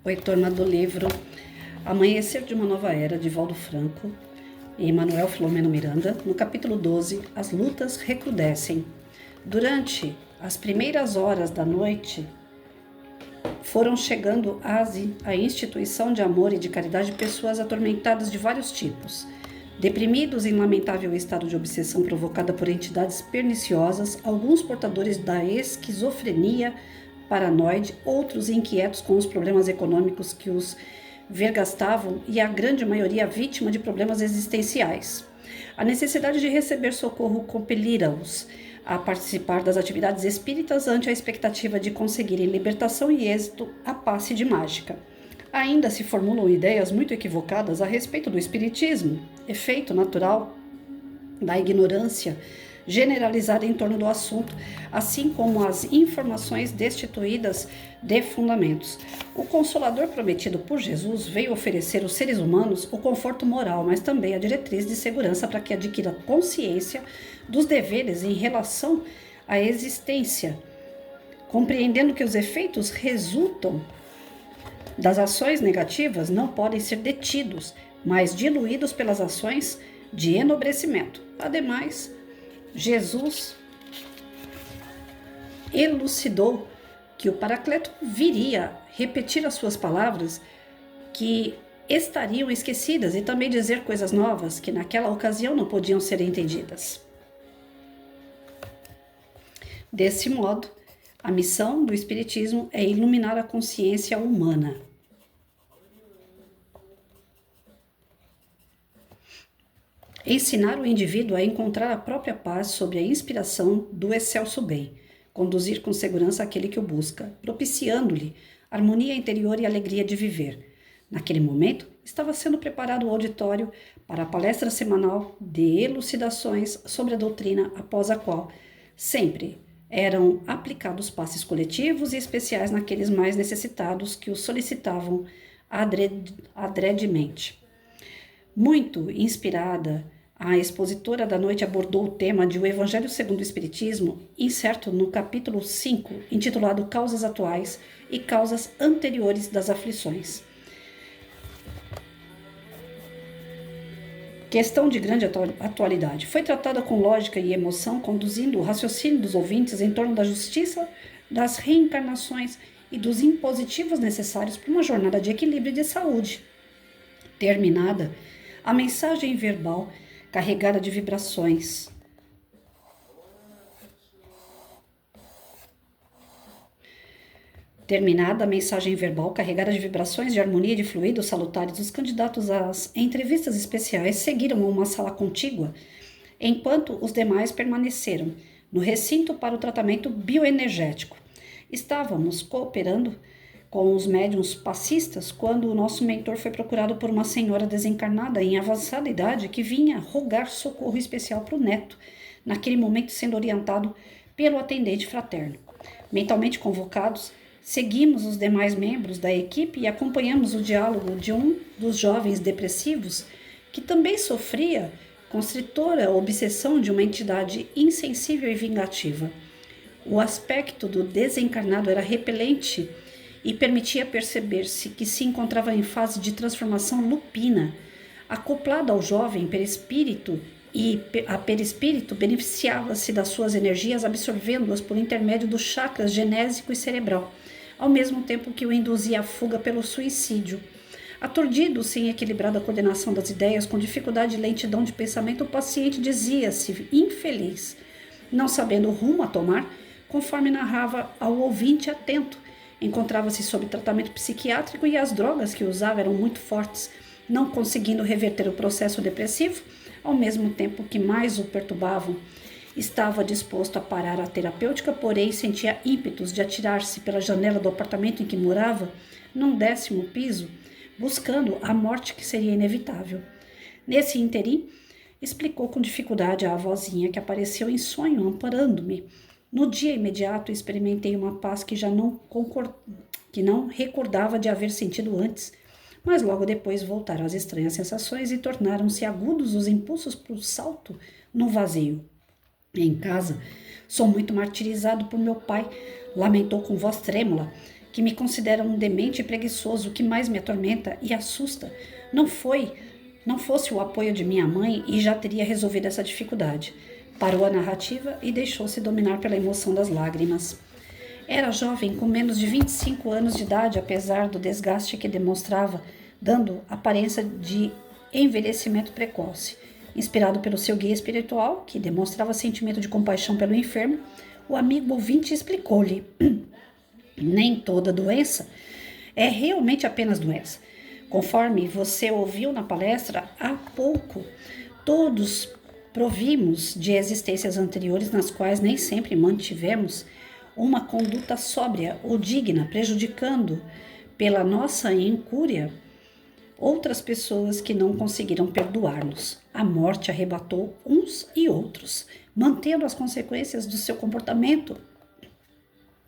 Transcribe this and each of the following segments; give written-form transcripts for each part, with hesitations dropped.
Oi, turma do livro Amanhecer de uma Nova Era, de Valdo Franco e Manuel Filomeno Miranda, no capítulo 12, As Lutas Recrudescem. Durante as primeiras horas da noite, foram chegando à instituição de amor e de caridade pessoas atormentadas de vários tipos, deprimidos em lamentável estado de obsessão provocada por entidades perniciosas, alguns portadores da esquizofrenia paranoide, outros inquietos com os problemas econômicos que os vergastavam e a grande maioria vítima de problemas existenciais. A necessidade de receber socorro compelira-os a participar das atividades espíritas ante a expectativa de conseguirem libertação e êxito à passe de mágica. Ainda se formulam ideias muito equivocadas a respeito do espiritismo, efeito natural da ignorância generalizada em torno do assunto, assim como as informações destituídas de fundamentos. O Consolador prometido por Jesus veio oferecer aos seres humanos o conforto moral, mas também a diretriz de segurança para que adquira consciência dos deveres em relação à existência, compreendendo que os efeitos resultam das ações negativas não podem ser detidos, mas diluídos pelas ações de enobrecimento. Ademais, Jesus elucidou que o Paracleto viria repetir as suas palavras que estariam esquecidas e também dizer coisas novas que naquela ocasião não podiam ser entendidas. Desse modo, a missão do Espiritismo é iluminar a consciência humana. Ensinar o indivíduo a encontrar a própria paz sob a inspiração do excelso bem, conduzir com segurança aquele que o busca, propiciando-lhe harmonia interior e alegria de viver. Naquele momento, estava sendo preparado o auditório para a palestra semanal de elucidações sobre a doutrina, após a qual sempre eram aplicados passes coletivos e especiais naqueles mais necessitados que os solicitavam adredemente. Muito inspirada, a expositora da noite abordou o tema de O Evangelho segundo o Espiritismo, incerto no capítulo 5, intitulado Causas Atuais e Causas Anteriores das Aflições. Questão de grande atualidade. Foi tratada com lógica e emoção, conduzindo o raciocínio dos ouvintes em torno da justiça, das reencarnações e dos impositivos necessários para uma jornada de equilíbrio e de saúde. Terminada a mensagem verbal carregada de vibrações. Terminada a mensagem verbal carregada de vibrações de harmonia e de fluidos salutares, os candidatos às entrevistas especiais seguiram uma sala contígua, enquanto os demais permaneceram no recinto para o tratamento bioenergético. Estávamos cooperando com os médiuns passistas quando o nosso mentor foi procurado por uma senhora desencarnada em avançada idade que vinha rogar socorro especial para o neto, naquele momento sendo orientado pelo atendente fraterno. Mentalmente convocados, seguimos os demais membros da equipe e acompanhamos o diálogo de um dos jovens depressivos que também sofria constritora obsessão de uma entidade insensível e vingativa. O aspecto do desencarnado era repelente e permitia perceber-se que se encontrava em fase de transformação lupina. Acoplado ao jovem perispírito, e a perispírito beneficiava-se das suas energias, absorvendo-as por intermédio dos chakras genésico e cerebral, ao mesmo tempo que o induzia à fuga pelo suicídio. Aturdido, sem equilibrada coordenação das ideias, com dificuldade e lentidão de pensamento, o paciente dizia-se infeliz, não sabendo o rumo a tomar, conforme narrava ao ouvinte atento. Encontrava-se sob tratamento psiquiátrico e as drogas que usava eram muito fortes, não conseguindo reverter o processo depressivo, ao mesmo tempo que mais o perturbavam. Estava disposto a parar a terapêutica, porém sentia ímpetos de atirar-se pela janela do apartamento em que morava, num 10º piso, buscando a morte que seria inevitável. Nesse ínterim, explicou com dificuldade à avózinha que apareceu em sonho amparando-me. No dia imediato, experimentei uma paz que não recordava de haver sentido antes, mas logo depois voltaram as estranhas sensações e tornaram-se agudos os impulsos para o salto no vazio. Em casa, sou muito martirizado por meu pai, lamentou com voz trêmula, que me consideram um demente e preguiçoso. O que mais me atormenta e assusta não fosse o apoio de minha mãe e já teria resolvido essa dificuldade. Parou a narrativa e deixou-se dominar pela emoção das lágrimas. Era jovem, com menos de 25 anos de idade, apesar do desgaste que demonstrava, dando aparência de envelhecimento precoce. Inspirado pelo seu guia espiritual, que demonstrava sentimento de compaixão pelo enfermo, o amigo ouvinte explicou-lhe: nem toda doença é realmente apenas doença. Conforme você ouviu na palestra há pouco, todos provimos de existências anteriores nas quais nem sempre mantivemos uma conduta sóbria ou digna, prejudicando pela nossa incúria outras pessoas que não conseguiram perdoar-nos. A morte arrebatou uns e outros, mantendo as consequências do seu comportamento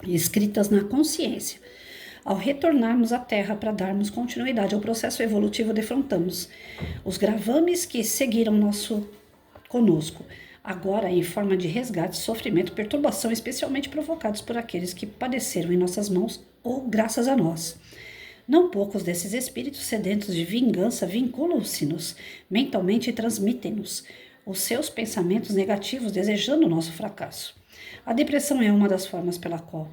escritas na consciência. Ao retornarmos à Terra para darmos continuidade ao processo evolutivo, defrontamos os gravames que seguiram conosco, agora em forma de resgate, sofrimento e perturbação, especialmente provocados por aqueles que padeceram em nossas mãos ou graças a nós. Não poucos desses espíritos sedentos de vingança vinculam-se-nos mentalmente e transmitem-nos os seus pensamentos negativos, desejando o nosso fracasso. A depressão é uma das formas pela qual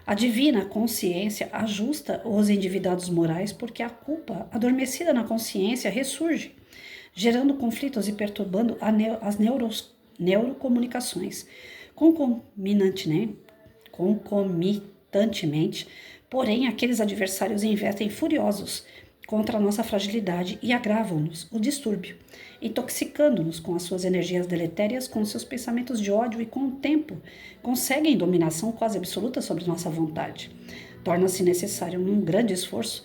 a divina consciência ajusta os endividados morais, porque a culpa adormecida na consciência ressurge, gerando conflitos e perturbando as neurocomunicações. Concomitantemente, porém, aqueles adversários investem furiosos contra a nossa fragilidade e agravam-nos o distúrbio, intoxicando-nos com as suas energias deletérias, com seus pensamentos de ódio e, com o tempo, conseguem dominação quase absoluta sobre nossa vontade. Torna-se necessário um grande esforço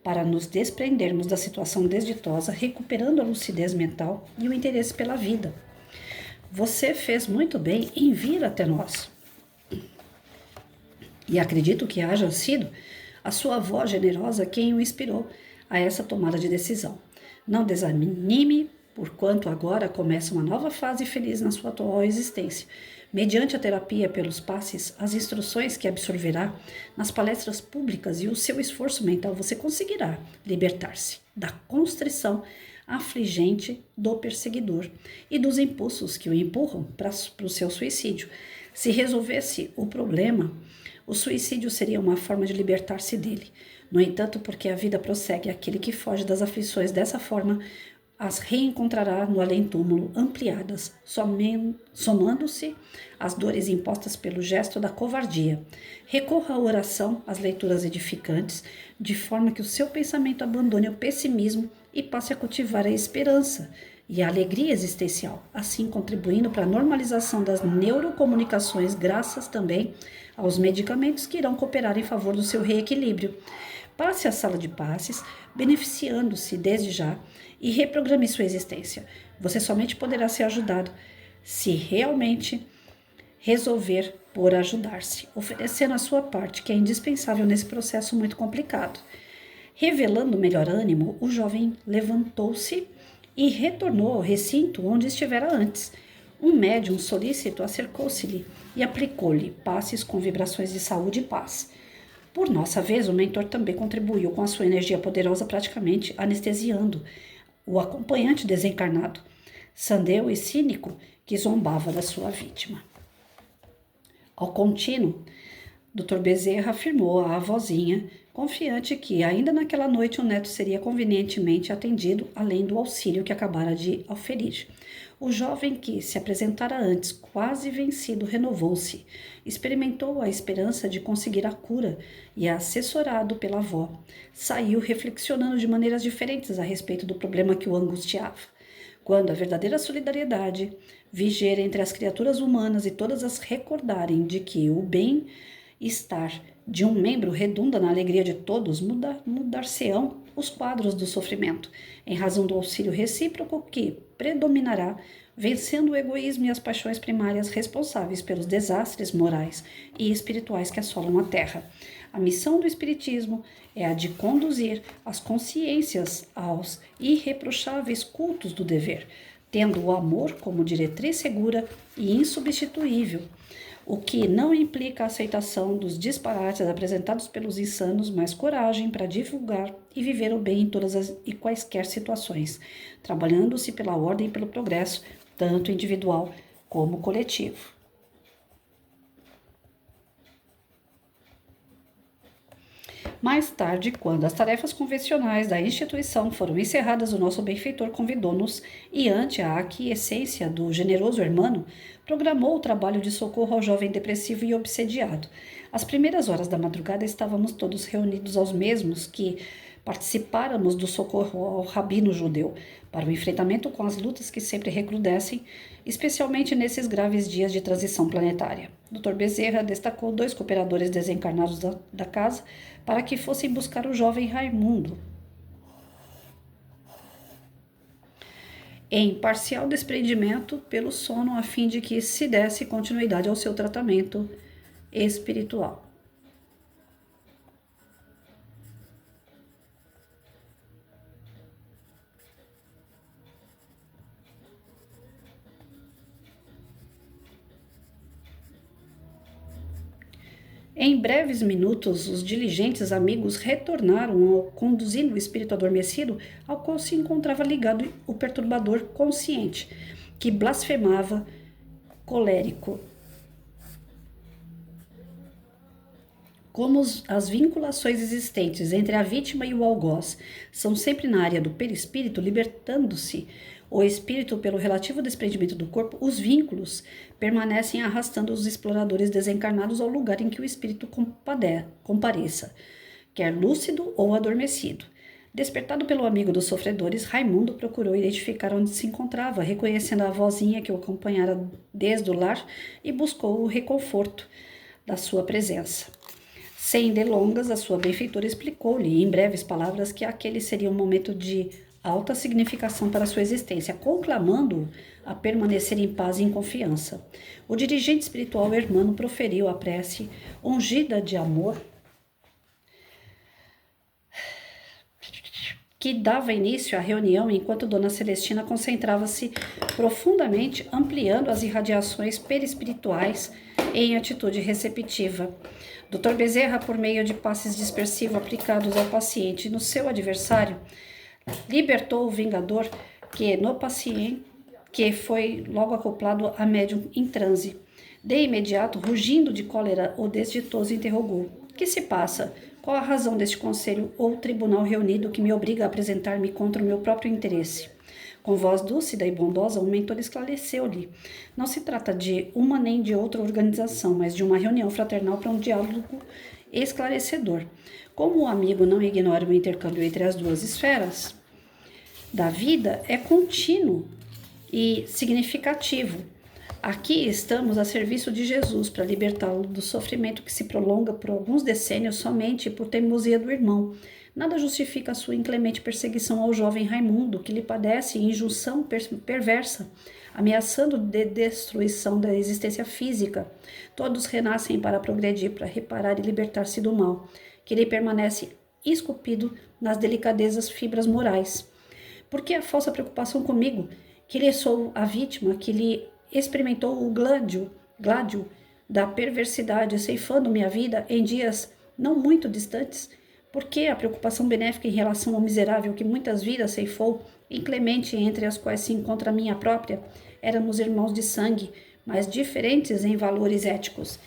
para nos desprendermos da situação desditosa, recuperando a lucidez mental e o interesse pela vida. Você fez muito bem em vir até nós. E acredito que haja sido a sua avó generosa quem o inspirou a essa tomada de decisão. Não desanime, porquanto agora começa uma nova fase feliz na sua atual existência. Mediante a terapia pelos passes, as instruções que absorverá nas palestras públicas e o seu esforço mental, você conseguirá libertar-se da constrição afligente do perseguidor e dos impulsos que o empurram para o seu suicídio. Se resolvesse o problema, o suicídio seria uma forma de libertar-se dele. No entanto, porque a vida prossegue, aquele que foge das aflições dessa forma as reencontrará no além-túmulo, ampliadas, somando-se às dores impostas pelo gesto da covardia. Recorra à oração, às leituras edificantes, de forma que o seu pensamento abandone o pessimismo e passe a cultivar a esperança e a alegria existencial, assim contribuindo para a normalização das neurocomunicações, graças também aos medicamentos que irão cooperar em favor do seu reequilíbrio. Passe à sala de passes, beneficiando-se desde já e reprograme sua existência. Você somente poderá ser ajudado se realmente resolver por ajudar-se, oferecendo a sua parte, que é indispensável nesse processo muito complicado. Revelando melhor ânimo, o jovem levantou-se e retornou ao recinto onde estivera antes. Um médium solícito acercou-se-lhe e aplicou-lhe passes com vibrações de saúde e paz. Por nossa vez, o mentor também contribuiu com a sua energia poderosa, praticamente anestesiando o acompanhante desencarnado, sandeu e cínico, que zombava da sua vítima. Ao contínuo, Dr. Bezerra afirmou à avózinha, confiante que ainda naquela noite o neto seria convenientemente atendido, além do auxílio que acabara de oferir. O jovem que se apresentara antes, quase vencido, renovou-se, experimentou a esperança de conseguir a cura e, assessorado pela avó, saiu reflexionando de maneiras diferentes a respeito do problema que o angustiava. Quando a verdadeira solidariedade viger entre as criaturas humanas e todas as recordarem de que o bem-estar de um membro redunda na alegria de todos, mudar-se-ão os quadros do sofrimento, em razão do auxílio recíproco que predominará, vencendo o egoísmo e as paixões primárias responsáveis pelos desastres morais e espirituais que assolam a Terra. A missão do Espiritismo é a de conduzir as consciências aos irreprocháveis cultos do dever, tendo o amor como diretriz segura e insubstituível. o que não implica a aceitação dos disparates apresentados pelos insanos, mas coragem para divulgar e viver o bem em todas as e quaisquer situações, trabalhando-se pela ordem e pelo progresso, tanto individual como coletivo. Mais tarde, quando as tarefas convencionais da instituição foram encerradas, o nosso benfeitor convidou-nos e, ante a aquiescência do generoso hermano, programou o trabalho de socorro ao jovem depressivo e obsediado. Às primeiras horas da madrugada estávamos todos reunidos aos mesmos que participáramos do socorro ao rabino judeu, para o enfrentamento com as lutas que sempre recrudescem, especialmente nesses graves dias de transição planetária. Dr. Bezerra destacou 2 cooperadores desencarnados da casa para que fossem buscar o jovem Raimundo, em parcial desprendimento pelo sono, a fim de que se desse continuidade ao seu tratamento espiritual. Em breves minutos, os diligentes amigos retornaram, conduzindo o espírito adormecido ao qual se encontrava ligado o perturbador consciente, que blasfemava, colérico. Como as vinculações existentes entre a vítima e o algoz são sempre na área do perispírito, libertando-se o espírito pelo relativo desprendimento do corpo, os vínculos permanecem arrastando os exploradores desencarnados ao lugar em que o espírito compareça, quer lúcido ou adormecido. Despertado pelo amigo dos sofredores, Raimundo procurou identificar onde se encontrava, reconhecendo a vozinha que o acompanhara desde o lar e buscou o reconforto da sua presença. Sem delongas, a sua benfeitora explicou-lhe, em breves palavras, que aquele seria um momento de alta significação para sua existência, conclamando-o a permanecer em paz e em confiança. O dirigente espiritual hermano proferiu a prece, ungida de amor, que dava início à reunião enquanto Dona Celestina concentrava-se profundamente, ampliando as irradiações perispirituais em atitude receptiva. Dr. Bezerra, por meio de passes dispersivos aplicados ao paciente e no seu adversário, libertou o vingador que no paciente que foi logo acoplado a médium em transe. De imediato, rugindo de cólera, o desditoso interrogou: que se passa? Qual a razão deste conselho ou tribunal reunido que me obriga a apresentar-me contra o meu próprio interesse? Com voz dúcida e bondosa, o mentor esclareceu-lhe: não se trata de uma nem de outra organização, mas de uma reunião fraternal para um diálogo esclarecedor. Como o amigo não ignora o intercâmbio entre as duas esferas da vida, é contínuo e significativo. Aqui estamos a serviço de Jesus para libertá-lo do sofrimento que se prolonga por alguns decênios somente por teimosia do irmão. Nada justifica a sua inclemente perseguição ao jovem Raimundo, que lhe padece injunção perversa, ameaçando de destruição da existência física. Todos renascem para progredir, para reparar e libertar-se do mal, que lhe permanece esculpido nas delicadezas fibras morais. Por que a falsa preocupação comigo, que lhe sou a vítima, que lhe experimentou o gládio da perversidade, ceifando minha vida em dias não muito distantes? Por que a preocupação benéfica em relação ao miserável que muitas vidas ceifou, inclemente entre as quais se encontra a minha própria? Éramos irmãos de sangue, mas diferentes em valores éticos.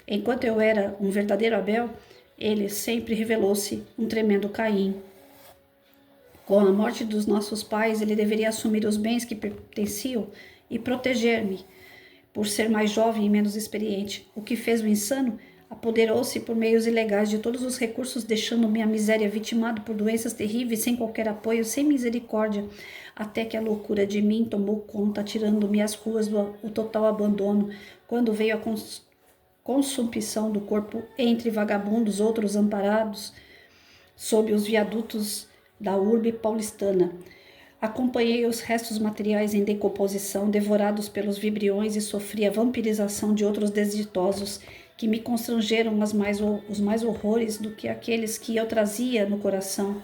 Enquanto eu era um verdadeiro Abel, ele sempre revelou-se um tremendo Caim. Com a morte dos nossos pais, ele deveria assumir os bens que pertenciam e proteger-me, por ser mais jovem e menos experiente. O que fez o insano? Apoderou-se por meios ilegais de todos os recursos, deixando-me a miséria, vitimado por doenças terríveis, sem qualquer apoio, sem misericórdia, até que a loucura de mim tomou conta, tirando-me às ruas o total abandono, quando veio a consumpção do corpo entre vagabundos, outros amparados, sob os viadutos da urbe paulistana. Acompanhei os restos materiais em decomposição, devorados pelos vibriões, e sofri a vampirização de outros desditosos que me constrangeram os mais horrores do que aqueles que eu trazia no coração.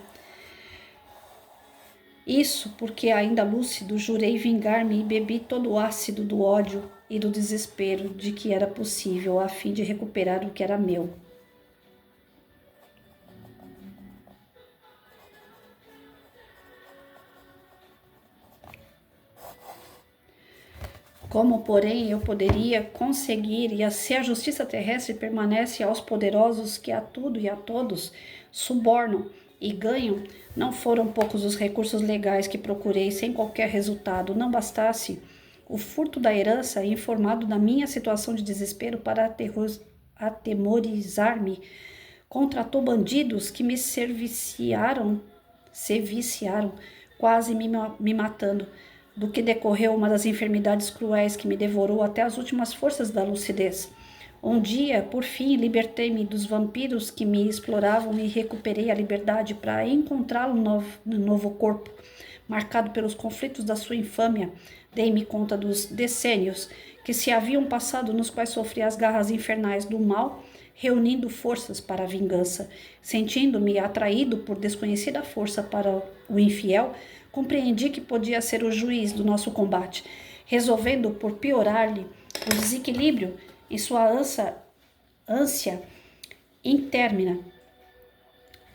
Isso porque, ainda lúcido, jurei vingar-me e bebi todo o ácido do ódio e do desespero de que era possível a fim de recuperar o que era meu. Como, porém, eu poderia conseguir, e se a justiça terrestre permanece aos poderosos que a tudo e a todos subornam e ganham, não foram poucos os recursos legais que procurei sem qualquer resultado. Não bastasse o furto da herança, informado da minha situação de desespero para atemorizar-me, contratou bandidos que me serviciaram, quase me matando, do que decorreu uma das enfermidades cruéis que me devorou até as últimas forças da lucidez. Um dia, por fim, libertei-me dos vampiros que me exploravam e recuperei a liberdade para encontrá-lo no novo corpo, marcado pelos conflitos da sua infâmia. Dei-me conta dos decênios que se haviam passado nos quais sofri as garras infernais do mal, reunindo forças para a vingança. Sentindo-me atraído por desconhecida força para o infiel, compreendi que podia ser o juiz do nosso combate, resolvendo por piorar-lhe o desequilíbrio em sua ânsia intermina.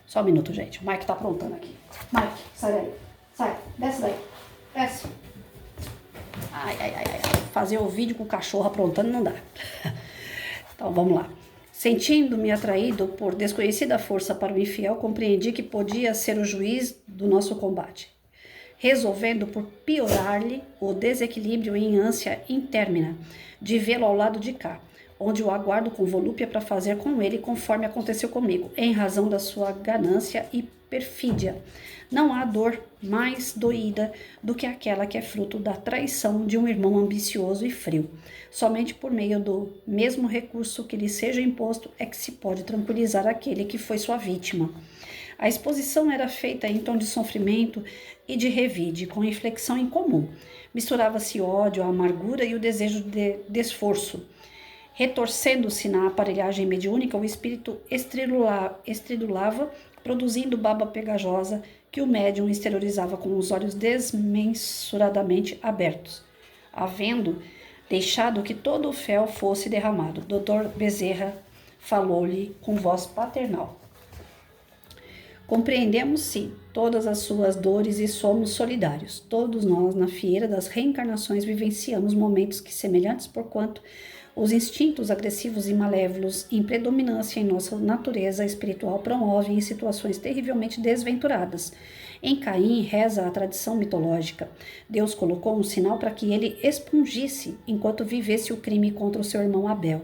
Só um minuto, gente. O Mike tá aprontando aqui. Mike, sai daí. Sai, desce daí. Desce. Ai. Fazer o vídeo com o cachorro aprontando não dá. Então, vamos lá. Sentindo-me atraído por desconhecida força para o infiel, compreendi que podia ser o juiz do nosso combate, resolvendo por piorar-lhe o desequilíbrio em ânsia intermina de vê-lo ao lado de cá, onde o aguardo com volúpia para fazer com ele conforme aconteceu comigo, em razão da sua ganância e perfídia. Não há dor mais doída do que aquela que é fruto da traição de um irmão ambicioso e frio. Somente por meio do mesmo recurso que lhe seja imposto é que se pode tranquilizar aquele que foi sua vítima. A exposição era feita em tom de sofrimento e de revide, com inflexão em comum. Misturava-se ódio, a amargura e o desejo de esforço. Retorcendo-se na aparelhagem mediúnica, o espírito estridulava, produzindo baba pegajosa que o médium exteriorizava com os olhos desmensuradamente abertos, havendo deixado que todo o fel fosse derramado. Dr. Bezerra falou-lhe com voz paternal. Compreendemos, sim, todas as suas dores e somos solidários. Todos nós, na fieira das reencarnações, vivenciamos momentos que, semelhantes porquanto os instintos agressivos e malévolos em predominância em nossa natureza espiritual promovem situações terrivelmente desventuradas. Em Caim, reza a tradição mitológica. Deus colocou um sinal para que ele expungisse, enquanto vivesse o crime contra o seu irmão Abel.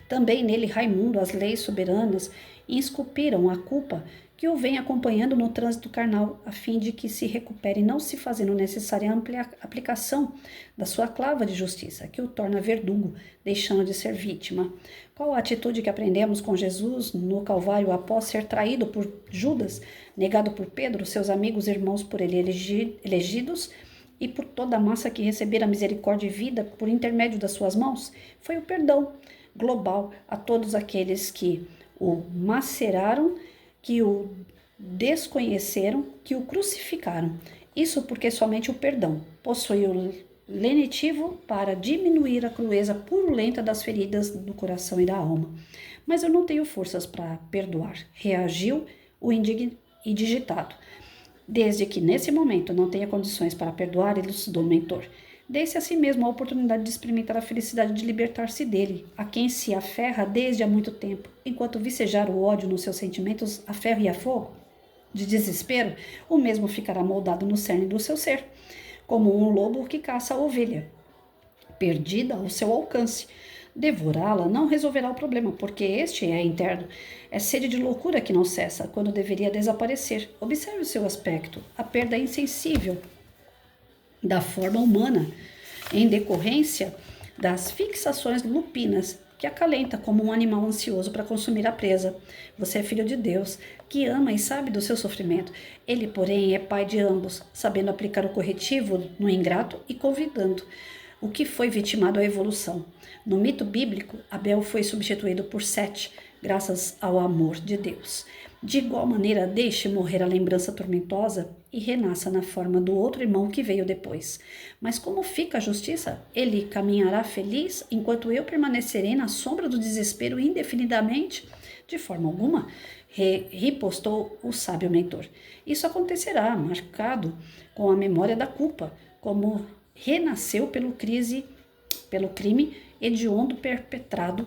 Também nele, Raimundo, as leis soberanas, esculpiram a culpa que o vem acompanhando no trânsito carnal, a fim de que se recupere, não se fazendo necessária a aplicação da sua clava de justiça, que o torna verdugo, deixando de ser vítima. Qual a atitude que aprendemos com Jesus no Calvário após ser traído por Judas, negado por Pedro, seus amigos e irmãos por ele elegidos, e por toda a massa que recebera misericórdia e vida por intermédio das suas mãos? Foi o perdão global a todos aqueles que o maceraram, que o desconheceram, que o crucificaram. Isso porque somente o perdão possui o lenitivo para diminuir a crueza purulenta das feridas do coração e da alma. Mas eu não tenho forças para perdoar, reagiu o indigitado. Desde que nesse momento não tenha condições para perdoar, elucidou o mentor. Dê-se a si mesmo a oportunidade de experimentar a felicidade de libertar-se dele, a quem se aferra desde há muito tempo, enquanto vicejar o ódio nos seus sentimentos a ferro e a fogo. De desespero, o mesmo ficará moldado no cerne do seu ser, como um lobo que caça a ovelha, perdida ao seu alcance. Devorá-la não resolverá o problema, porque este é interno. É sede de loucura que não cessa, quando deveria desaparecer. Observe o seu aspecto. A perda é insensível da forma humana, em decorrência das fixações lupinas, que acalenta como um animal ansioso para consumir a presa. Você é filho de Deus, que ama e sabe do seu sofrimento. Ele, porém, é pai de ambos, sabendo aplicar o corretivo no ingrato e convidando o que foi vitimado à evolução. No mito bíblico, Abel foi substituído por Sete, graças ao amor de Deus. De igual maneira, deixe morrer a lembrança tormentosa e renasça na forma do outro irmão que veio depois. Mas como fica a justiça? Ele caminhará feliz enquanto eu permanecerei na sombra do desespero indefinidamente? De forma alguma, ripostou o sábio mentor. Isso acontecerá, marcado com a memória da culpa, como renasceu pelo crime hediondo perpetrado.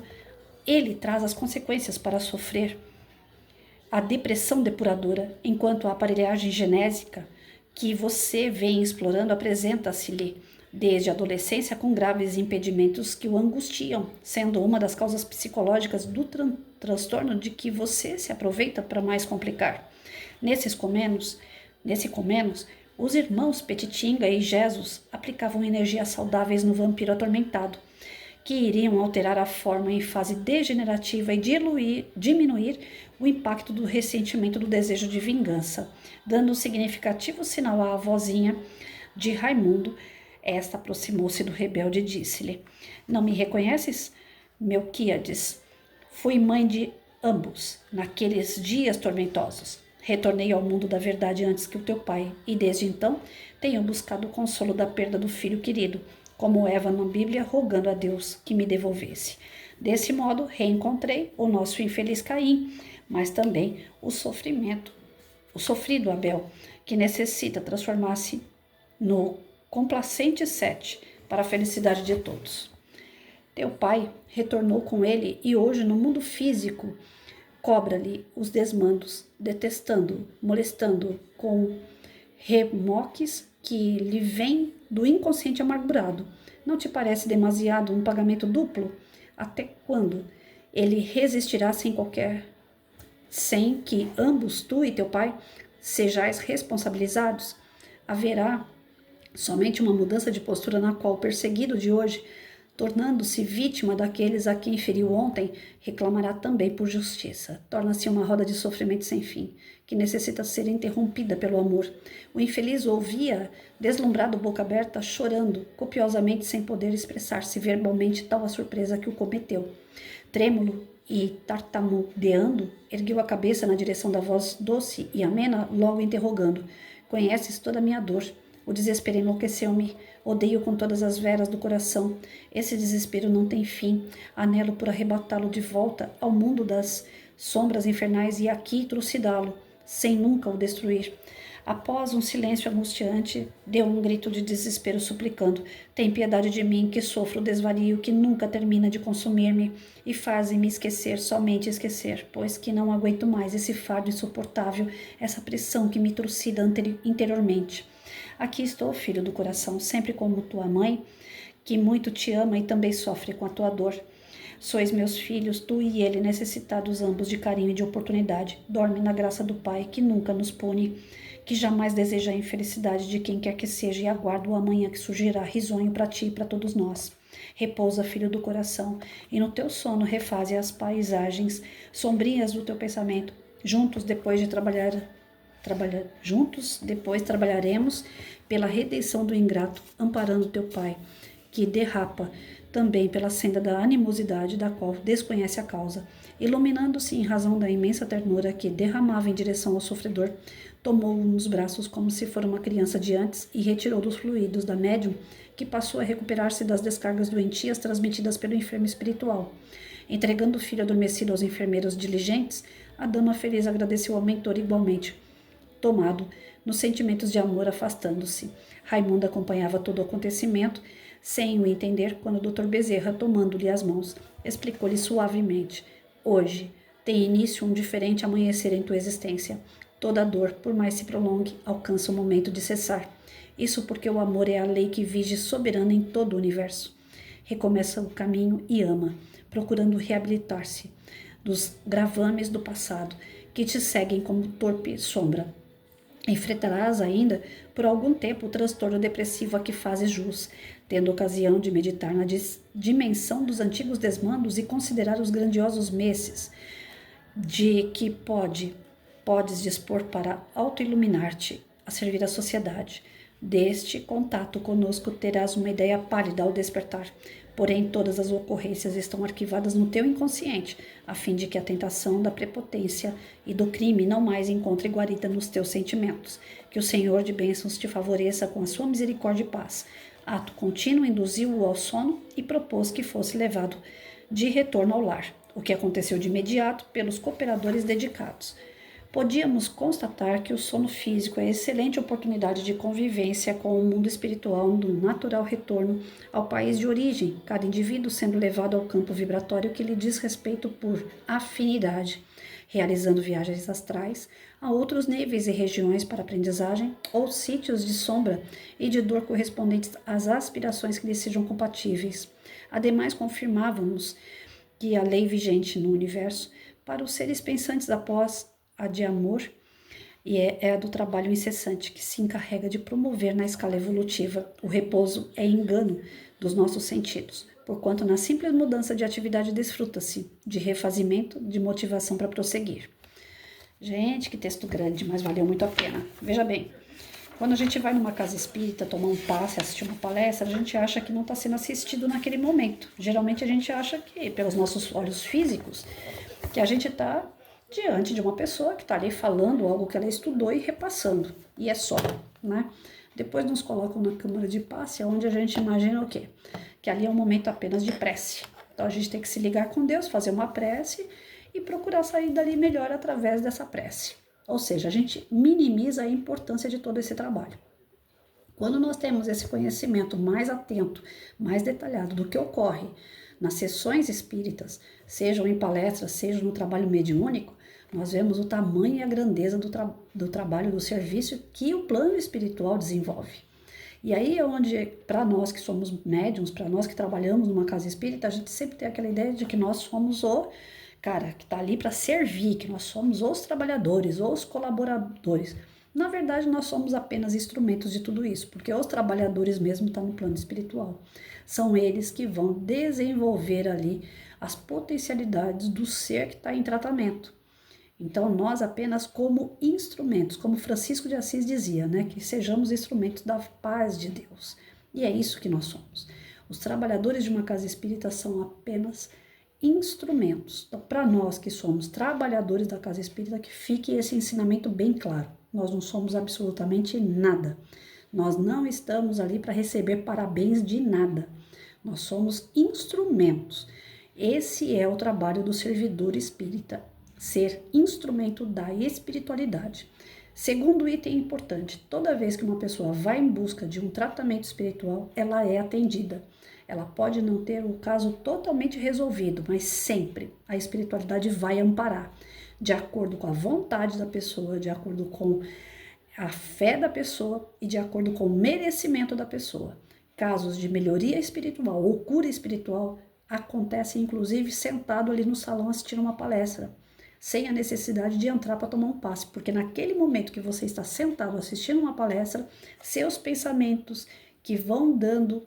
Ele traz as consequências para sofrer a depressão depuradora, enquanto a aparelhagem genésica que você vem explorando apresenta-se-lhe desde a adolescência com graves impedimentos que o angustiam, sendo uma das causas psicológicas do transtorno de que você se aproveita para mais complicar. Nesse comenos, os irmãos Petitinga e Jesus aplicavam energias saudáveis no vampiro atormentado, que iriam alterar a forma em fase degenerativa e diminuir o impacto do ressentimento do desejo de vingança, dando um significativo sinal à vozinha de Raimundo. Esta aproximou-se do rebelde e disse-lhe: Não me reconheces, Melquíades? Fui mãe de ambos, naqueles dias tormentosos. Retornei ao mundo da verdade antes que o teu pai, e desde então tenho buscado o consolo da perda do filho querido, como Eva na Bíblia, rogando a Deus que me devolvesse. Desse modo, reencontrei o nosso infeliz Caim, mas também o sofrido Abel, que necessita transformar-se no complacente Sete para a felicidade de todos. Teu pai retornou com ele e hoje no mundo físico cobra-lhe os desmandos, detestando-o, molestando-o com remoques que lhe vêm do inconsciente amargurado. Não te parece demasiado um pagamento duplo? Até quando ele resistirá sem que ambos, tu e teu pai, sejais responsabilizados? Haverá somente uma mudança de postura na qual o perseguido de hoje, tornando-se vítima daqueles a quem feriu ontem, reclamará também por justiça. Torna-se uma roda de sofrimento sem fim, que necessita ser interrompida pelo amor. O infeliz ouvia, deslumbrado, boca aberta, chorando, copiosamente sem poder expressar-se verbalmente tal a surpresa que o cometeu. Trêmulo e tartamudeando, ergueu a cabeça na direção da voz doce e amena, logo interrogando: Conheces toda a minha dor. O desespero enlouqueceu-me. Odeio com todas as veras do coração. Esse desespero não tem fim. Anelo por arrebatá-lo de volta ao mundo das sombras infernais e aqui trucidá-lo, sem nunca o destruir. Após um silêncio angustiante, deu um grito de desespero suplicando: Tem piedade de mim, que sofro o desvario que nunca termina de consumir-me e faz-me esquecer, somente esquecer, pois que não aguento mais esse fardo insuportável, essa pressão que me trucida interiormente. Aqui estou, filho do coração, sempre como tua mãe, que muito te ama e também sofre com a tua dor. Sois meus filhos, tu e ele, necessitados ambos de carinho e de oportunidade. Dorme na graça do Pai, que nunca nos pune, que jamais deseja a infelicidade de quem quer que seja e aguarda o amanhã que surgirá risonho para ti e para todos nós. Repousa, filho do coração, e no teu sono refaze as paisagens sombrias do teu pensamento. Juntos depois trabalharemos pela redenção do ingrato, amparando teu pai, que derrapa também pela senda da animosidade da qual desconhece a causa. Iluminando-se em razão da imensa ternura que derramava em direção ao sofredor, tomou-o nos braços como se fora uma criança de antes e retirou dos fluidos da médium, que passou a recuperar-se das descargas doentias transmitidas pelo enfermo espiritual. Entregando o filho adormecido aos enfermeiros diligentes, a dama feliz agradeceu ao mentor igualmente, tomado nos sentimentos de amor, afastando-se. Raimundo acompanhava todo o acontecimento, sem o entender, quando o Dr. Bezerra, tomando-lhe as mãos, explicou-lhe suavemente: Hoje tem início um diferente amanhecer em tua existência. Toda dor, por mais se prolongue, alcança o momento de cessar. Isso porque o amor é a lei que vige soberana em todo o universo. Recomeça o caminho e ama, procurando reabilitar-se dos gravames do passado, que te seguem como torpe sombra. Enfrentarás ainda, por algum tempo, o transtorno depressivo a que fazes jus, tendo ocasião de meditar na dimensão dos antigos desmandos e considerar os grandiosos messes de que podes dispor para autoiluminar-te, a servir à sociedade. Deste contato conosco terás uma ideia pálida ao despertar, Porém, todas as ocorrências estão arquivadas no teu inconsciente, a fim de que a tentação da prepotência e do crime não mais encontre guarida nos teus sentimentos. Que o Senhor de bênçãos te favoreça com a sua misericórdia e paz. Ato contínuo induziu-o ao sono e propôs que fosse levado de retorno ao lar, o que aconteceu de imediato pelos cooperadores dedicados. Podíamos constatar que o sono físico é excelente oportunidade de convivência com o mundo espiritual no natural retorno ao país de origem, cada indivíduo sendo levado ao campo vibratório que lhe diz respeito por afinidade, realizando viagens astrais a outros níveis e regiões para aprendizagem ou sítios de sombra e de dor correspondentes às aspirações que lhe sejam compatíveis. Ademais, confirmávamos que a lei vigente no universo para os seres pensantes após a de amor e é a do trabalho incessante que se encarrega de promover na escala evolutiva o repouso é engano dos nossos sentidos, porquanto na simples mudança de atividade desfruta-se de refazimento, de motivação para prosseguir. Gente, que texto grande, mas valeu muito a pena. Veja bem, quando a gente vai numa casa espírita tomar um passe, assistir uma palestra, a gente acha que não está sendo assistido naquele momento. Geralmente a gente acha que, pelos nossos olhos físicos, que a gente está diante de uma pessoa que está ali falando algo que ela estudou e repassando. E é só, né? Depois nos colocam na câmara de passe, onde a gente imagina o quê? Que ali é um momento apenas de prece. Então a gente tem que se ligar com Deus, fazer uma prece e procurar sair dali melhor através dessa prece. Ou seja, a gente minimiza a importância de todo esse trabalho. Quando nós temos esse conhecimento mais atento, mais detalhado do que ocorre nas sessões espíritas, sejam em palestras, seja no trabalho mediúnico, nós vemos o tamanho e a grandeza do trabalho, do serviço que o plano espiritual desenvolve. E aí é onde, para nós que somos médiums, para nós que trabalhamos numa casa espírita, a gente sempre tem aquela ideia de que nós somos o cara que está ali para servir, que nós somos os trabalhadores, os colaboradores. Na verdade, nós somos apenas instrumentos de tudo isso, porque os trabalhadores mesmo estão no plano espiritual. São eles que vão desenvolver ali as potencialidades do ser que está em tratamento. Então, nós apenas como instrumentos, como Francisco de Assis dizia, né, que sejamos instrumentos da paz de Deus. E é isso que nós somos. Os trabalhadores de uma casa espírita são apenas instrumentos. Então, para nós que somos trabalhadores da casa espírita, que fique esse ensinamento bem claro. Nós não somos absolutamente nada. Nós não estamos ali para receber parabéns de nada. Nós somos instrumentos. Esse é o trabalho do servidor espírita, ser instrumento da espiritualidade. Segundo item importante, toda vez que uma pessoa vai em busca de um tratamento espiritual, ela é atendida. Ela pode não ter o caso totalmente resolvido, mas sempre a espiritualidade vai amparar, de acordo com a vontade da pessoa, de acordo com a fé da pessoa e de acordo com o merecimento da pessoa. Casos de melhoria espiritual ou cura espiritual acontecem inclusive sentado ali no salão assistindo uma palestra, sem a necessidade de entrar para tomar um passe, porque naquele momento que você está sentado assistindo uma palestra, seus pensamentos que vão dando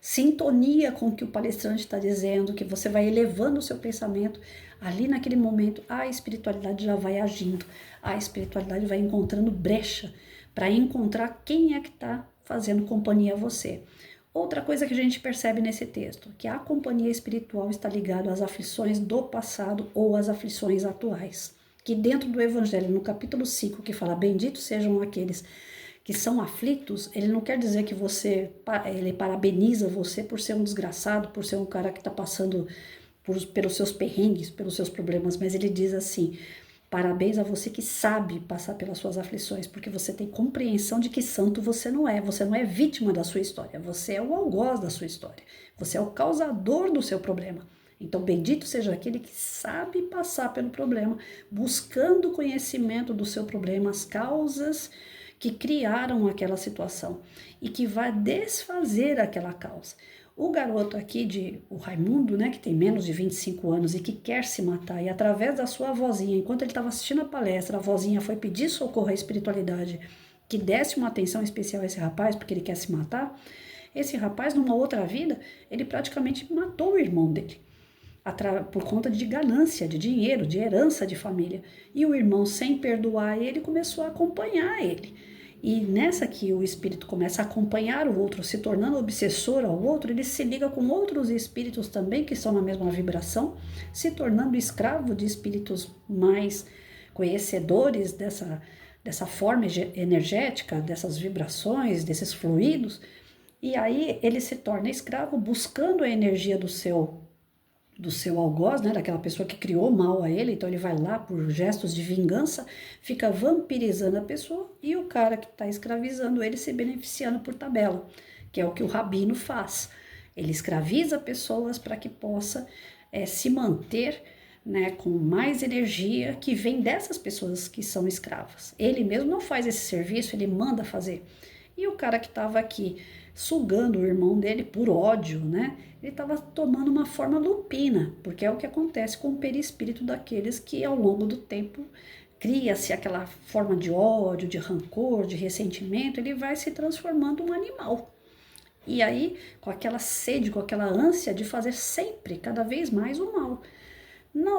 sintonia com o que o palestrante está dizendo, que você vai elevando o seu pensamento, ali naquele momento a espiritualidade já vai agindo, a espiritualidade vai encontrando brecha para encontrar quem é que está fazendo companhia a você. Outra coisa que a gente percebe nesse texto, que a companhia espiritual está ligada às aflições do passado ou às aflições atuais. Que dentro do Evangelho, no capítulo 5, que fala, benditos sejam aqueles que são aflitos, ele não quer dizer que ele parabeniza você por ser um desgraçado, por ser um cara que está passando pelos seus perrengues, pelos seus problemas, mas ele diz assim, parabéns a você que sabe passar pelas suas aflições, porque você tem compreensão de que santo você não é vítima da sua história, você é o algoz da sua história, você é o causador do seu problema. Então, bendito seja aquele que sabe passar pelo problema, buscando o conhecimento do seu problema, as causas que criaram aquela situação e que vai desfazer aquela causa. O garoto aqui, o Raimundo, né, que tem menos de 25 anos e que quer se matar, e através da sua avózinha, enquanto ele estava assistindo a palestra, a avózinha foi pedir socorro à espiritualidade, que desse uma atenção especial a esse rapaz, porque ele quer se matar. Esse rapaz, numa outra vida, ele praticamente matou o irmão dele, por conta de ganância, de dinheiro, de herança de família. E o irmão, sem perdoar ele, começou a acompanhar ele. E nessa que o espírito começa a acompanhar o outro, se tornando obsessor ao outro, ele se liga com outros espíritos também que estão na mesma vibração, se tornando escravo de espíritos mais conhecedores dessa forma energética, dessas vibrações, desses fluidos. E aí ele se torna escravo buscando a energia do seu algoz, né, daquela pessoa que criou mal a ele, então ele vai lá por gestos de vingança, fica vampirizando a pessoa e o cara que está escravizando ele se beneficiando por tabela, que é o que o rabino faz. Ele escraviza pessoas para que possa se manter, né, com mais energia que vem dessas pessoas que são escravas. Ele mesmo não faz esse serviço, ele manda fazer. E o cara que estava aqui sugando o irmão dele por ódio, né? Ele estava tomando uma forma lupina, porque é o que acontece com o perispírito daqueles que ao longo do tempo cria-se aquela forma de ódio, de rancor, de ressentimento, ele vai se transformando um animal. E aí, com aquela sede, com aquela ânsia de fazer sempre, cada vez mais o mal.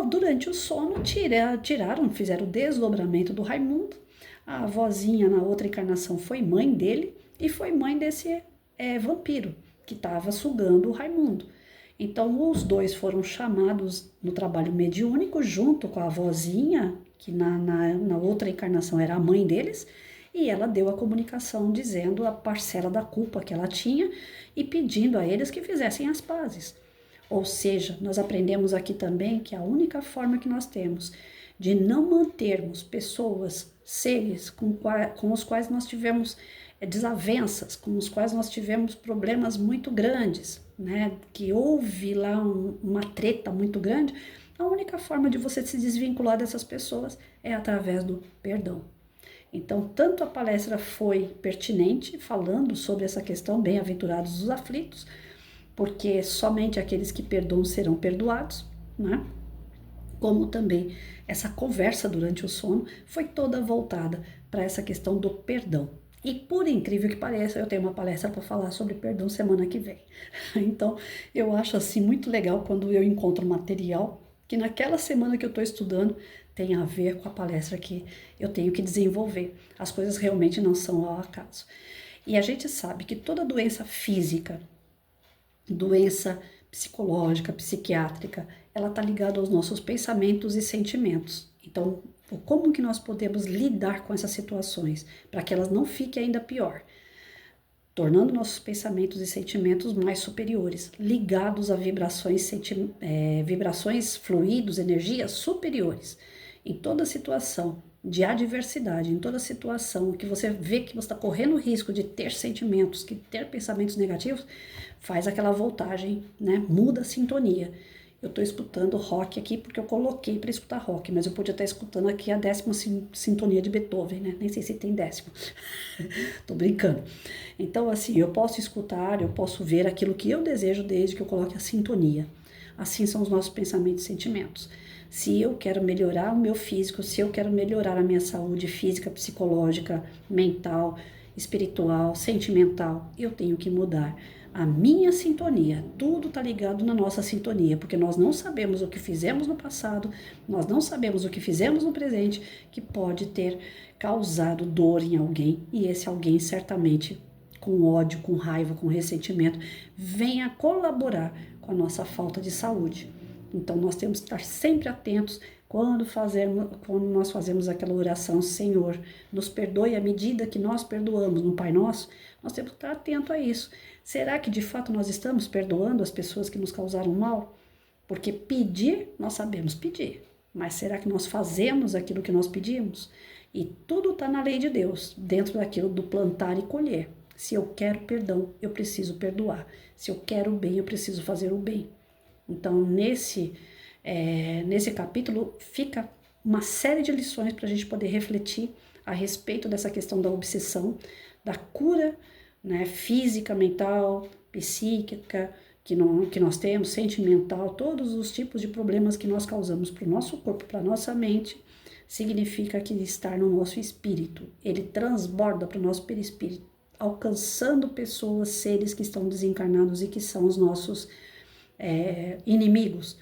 Durante o sono, fizeram o desdobramento do Raimundo. A avózinha na outra encarnação foi mãe dele e foi mãe desse vampiro que estava sugando o Raimundo. Então, os dois foram chamados no trabalho mediúnico junto com a avózinha, que na outra encarnação era a mãe deles, e ela deu a comunicação dizendo a parcela da culpa que ela tinha e pedindo a eles que fizessem as pazes. Ou seja, nós aprendemos aqui também que a única forma que nós temos de não mantermos pessoas, seres com os quais nós tivemos desavenças, com os quais nós tivemos problemas muito grandes, né? Que houve lá uma treta muito grande, a única forma de você se desvincular dessas pessoas é através do perdão. Então, tanto a palestra foi pertinente, falando sobre essa questão, bem-aventurados os aflitos, porque somente aqueles que perdoam serão perdoados, né? Como também essa conversa durante o sono foi toda voltada para essa questão do perdão. E por incrível que pareça, eu tenho uma palestra para falar sobre perdão semana que vem. Então, eu acho assim muito legal quando eu encontro material que naquela semana que eu estou estudando tem a ver com a palestra que eu tenho que desenvolver. As coisas realmente não são ao acaso. E a gente sabe que toda doença física, doença psicológica, psiquiátrica, ela está ligada aos nossos pensamentos e sentimentos. Então, como que nós podemos lidar com essas situações para que elas não fiquem ainda pior? Tornando nossos pensamentos e sentimentos mais superiores, ligados a vibrações, fluidos, energias superiores. Em toda situação de adversidade, em toda situação que você vê que você está correndo o risco de ter sentimentos, que ter pensamentos negativos, faz aquela voltagem, né? Muda a sintonia. Eu estou escutando rock aqui porque eu coloquei para escutar rock, mas eu podia estar escutando aqui a 10ª sintonia de Beethoven, né? Nem sei se tem 10ª. Tô brincando. Então, assim, eu posso escutar, eu posso ver aquilo que eu desejo desde que eu coloque a sintonia. Assim são os nossos pensamentos e sentimentos. Se eu quero melhorar o meu físico, se eu quero melhorar a minha saúde física, psicológica, mental, espiritual, sentimental, eu tenho que mudar a minha sintonia. Tudo está ligado na nossa sintonia, porque nós não sabemos o que fizemos no passado, nós não sabemos o que fizemos no presente, que pode ter causado dor em alguém, e esse alguém certamente, com ódio, com raiva, com ressentimento, venha colaborar com a nossa falta de saúde. Então nós temos que estar sempre atentos quando nós fazemos aquela oração: Senhor, nos perdoe à medida que nós perdoamos no Pai Nosso. Nós temos que estar atento a isso. Será que de fato nós estamos perdoando as pessoas que nos causaram mal? Porque pedir, nós sabemos pedir, mas será que nós fazemos aquilo que nós pedimos? E tudo está na lei de Deus, dentro daquilo do plantar e colher. Se eu quero perdão, eu preciso perdoar. Se eu quero o bem, eu preciso fazer o bem. Então, nesse capítulo, fica uma série de lições para a gente poder refletir a respeito dessa questão da obsessão, da cura, né, física, mental, psíquica, que nós temos, sentimental, todos os tipos de problemas que nós causamos para o nosso corpo, para a nossa mente, significa que estar no nosso espírito. Ele transborda para o nosso perispírito, alcançando pessoas, seres que estão desencarnados e que são os nossos inimigos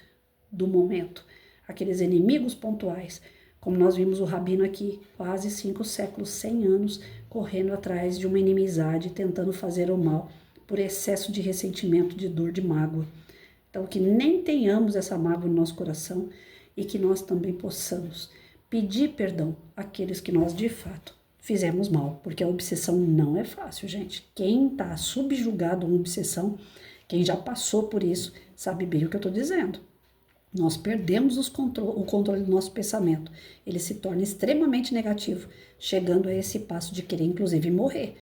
do momento, aqueles inimigos pontuais, como nós vimos o Rabino aqui, quase 5 séculos, 100 anos, correndo atrás de uma inimizade, tentando fazer o mal por excesso de ressentimento, de dor, de mágoa. Então, que nem tenhamos essa mágoa no nosso coração e que nós também possamos pedir perdão àqueles que nós, de fato, fizemos mal, porque a obsessão não é fácil, gente. Quem está subjugado a uma obsessão, quem já passou por isso, sabe bem o que eu estou dizendo. Nós perdemos o controle do nosso pensamento. Ele se torna extremamente negativo, chegando a esse passo de querer, inclusive, morrer.